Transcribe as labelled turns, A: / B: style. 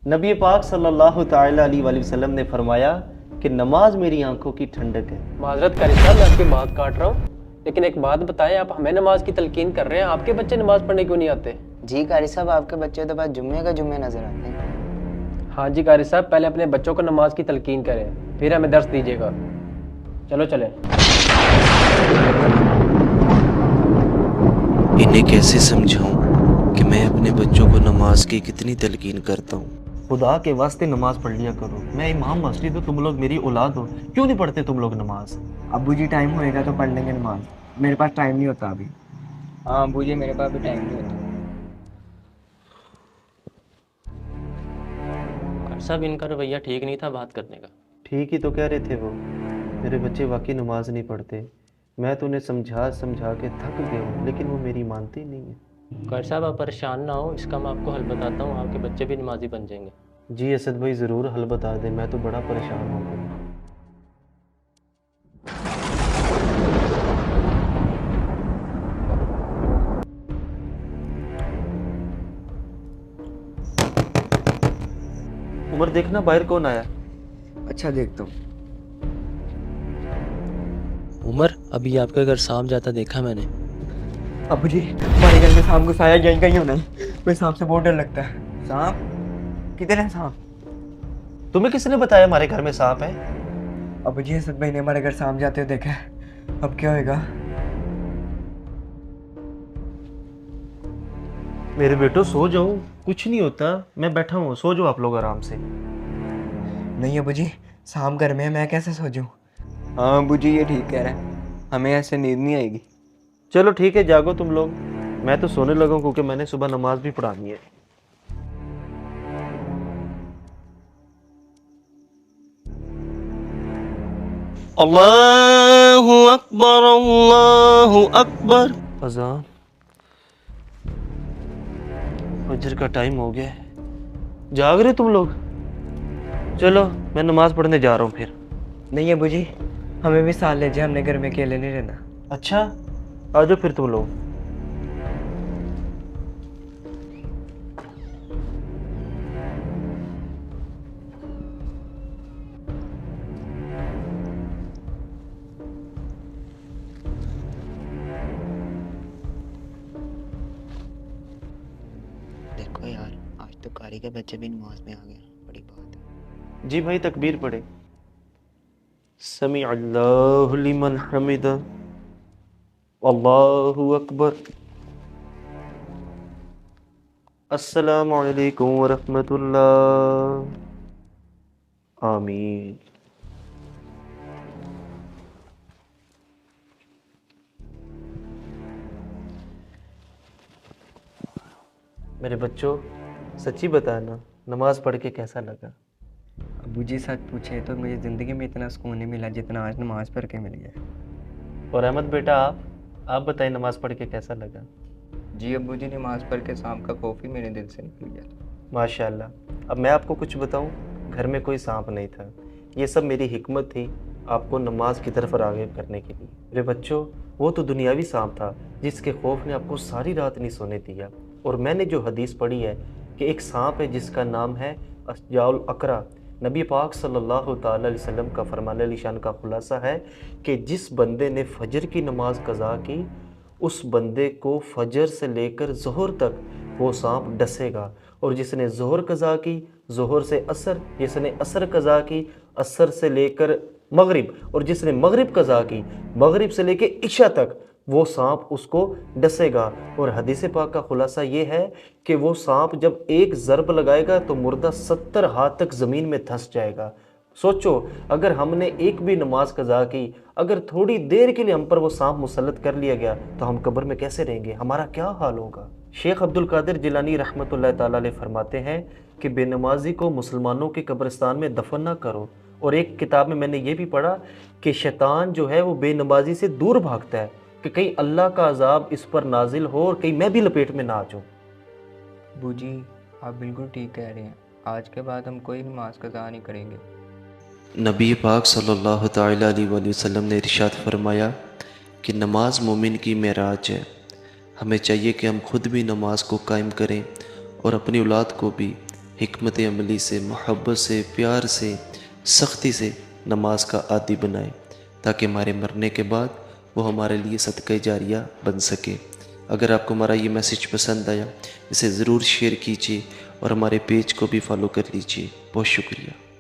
A: नबी पाक सल्लल्लाहु ताला अलैहि वसल्लम ने फरमाया कि नमाज मेरी आंखों की ठंडक है।
B: माजरत कारी साहब, मैं आपकी बात काट रहा हूँ, लेकिन एक बात बताएं, आप हमें नमाज की तलकीन कर रहे हैं, आपके बच्चे नमाज पढ़ने क्यों नहीं आते?
C: जी कारी साहब, आपके बच्चे तो बस जुम्मे का जुम्मे नजर आते हैं।
B: हाँ जी कारी साहब, पहले अपने बच्चों को नमाज की तलकीन करें, फिर हमें दर्स दीजिएगा। चलो चले।
D: इन्हें कैसे समझाऊं कि मैं अपने बच्चों को नमाज की कितनी तलकीन करता हूँ।
A: खुदा के वास्ते नमाज पढ़ लिया करो। मैं इमाम मस्जिद हूँ, तुम लोग मेरी औलाद हो, क्यों नहीं पढ़ते तुम लोग नमाज?
E: अब्बू जी टाइम होएगा तो पढ़ लेंगे नमाज। मेरे पास टाइम नहीं होता अभी।
C: हाँ अब्बू जी, मेरे पास भी टाइम नहीं होता।
F: साहब, इनका रवैया ठीक नहीं था बात करने का।
A: ठीक ही तो कह रहे थे वो, मेरे बच्चे वाकई नमाज नहीं पढ़ते। मैं तो उन्हें समझा समझा के थक गया हूँ, लेकिन वो मेरी मानते ही नहीं है।
F: कार साहब, आप परेशान ना हो, इसका मैं आपको हल बताता हूँ, आपके बच्चे भी नमाजी बन जाएंगे।
A: जी असद भाई, ज़रूर हल बता दें, मैं तो बड़ा परेशान हो गया। उमर, देखना बाहर कौन आया।
E: अच्छा देखता हूँ।
F: उमर, अभी आपके घर सांप जाता देखा मैंने।
E: अब्बू जी, हमारे घर में सांप घुसाया यहीं कहीं होना है। मुझे सांप से बहुत डर लगता है। सांप किधर है सांप?
A: तुम्हें किसने बताया हमारे घर में सांप है?
E: अब्बू जी, असद भाई ने हमारे घर सांप जाते हुए देखा है। अब क्या होएगा?
A: मेरे बेटो सो जाओ, कुछ नहीं होता, मैं बैठा हूँ, सो जाओ आप लोग आराम से।
E: नहीं अब्बू जी, सांप घर में है, मैं कैसे सो जाऊं? हाँ अब्बू जी, ये ठीक कह रहे हैं, हमें ऐसे नींद नहीं आएगी।
A: चलो ठीक है, जागो तुम लोग, मैं तो सोने लगा हूं, क्योंकि मैंने सुबह नमाज भी पढ़ानी है।
D: अल्लाहु अकबर, अल्लाहु अकबर।
A: अजान, फजर का टाइम हो गया है। जाग रहे तुम लोग? चलो मैं नमाज पढ़ने जा रहा हूँ फिर।
E: नहीं अब्बू जी, हमें भी साथ ले जाए, हमने घर में अकेले नहीं रहना।
A: अच्छा, आ जाओ फिर तुम लोग।
C: देखो यार, आज तो कारी के बच्चे भी नमाज में आ गए, बड़ी बात है।
A: जी भाई, तकबीर पढ़े। समी अल्लाहु लिमन हमिदा, अल्लाहु अकबर, अस्सलामु अलैकुम व रहमतुल्लाह, आमीन। मेरे बच्चों, सच्ची बताना, नमाज पढ़ के कैसा लगा?
E: अब्बू जी सच पूछे तो मुझे ज़िंदगी में इतना सुकून नहीं मिला जितना आज नमाज पढ़ के मिल गया।
A: और अहमद बेटा, आप बताएं, नमाज पढ़ के कैसा लगा?
G: जी अब्बू जी, नमाज पढ़ के सांप का खौफ ही मेरे दिल से निकल गया।
A: माशाल्लाह। अब मैं आपको कुछ बताऊं, घर में कोई सांप नहीं था, ये सब मेरी हिकमत थी आपको नमाज की तरफ राग़िब करने के लिए। मेरे बच्चों, वो तो दुनियावी सांप था जिसके खौफ ने आपको सारी रात नहीं सोने दिया। और मैंने जो हदीस पढ़ी है कि एक सांप है जिसका नाम है अशजाउल अकरा। नबी पाक सल्लल्लाहु ताला अलैहि वसल्लम का फरमान निशान का खुलासा है कि जिस बंदे ने फजर की नमाज कज़ा की, उस बंदे को फजर से लेकर ज़ोहर तक वो सांप डसेगा। और जिसने ज़ोहर कज़ा की, ज़ोहर से असर, जिसने असर कज़ा की, असर से लेकर मगरिब, और जिसने मगरिब कज़ा की, मगरिब से लेकर इशा तक वो सांप उसको डसेगा। और हदीस पाक का खुलासा ये है कि वो सांप जब एक ज़रब लगाएगा तो मुर्दा 70 हाथ तक ज़मीन में धंस जाएगा। सोचो, अगर हमने एक भी नमाज कज़ा की, अगर थोड़ी देर के लिए हम पर वो सांप मुसल्लत कर लिया गया, तो हम कब्र में कैसे रहेंगे, हमारा क्या हाल होगा। शेख अब्दुल कादिर जिलानी रहमतुल्लाह ताला अलैह फरमाते हैं कि बेनमाजी को मुसलमानों के कब्रिस्तान में दफन ना करो। और एक किताब में मैंने ये भी पढ़ा कि शैतान जो है वो बेनमाजी से दूर भागता है कि कहीं अल्लाह का अजाब इस पर नाजिल हो और कहीं मैं भी लपेट में ना आ जाऊँ।
G: अब्बू जी, आप बिल्कुल ठीक कह रहे हैं, आज के बाद हम कोई नमाज कज़ा नहीं करेंगे।
D: नबी पाक सल्लल्लाहु ताला अलैहि वसल्लम ने इरशाद फरमाया कि नमाज मोमिन की मेराज है। हमें चाहिए कि हम खुद भी नमाज को कायम करें और अपनी औलाद को भी हिकमत अमली से, मोहब्बत से, प्यार से, सख्ती से नमाज का आदी बनाए, ताकि हमारे मरने के बाद वो हमारे लिए सदका जारिया बन सके। अगर आपको हमारा ये मैसेज पसंद आया, इसे ज़रूर शेयर कीजिए और हमारे पेज को भी फॉलो कर लीजिए। बहुत शुक्रिया।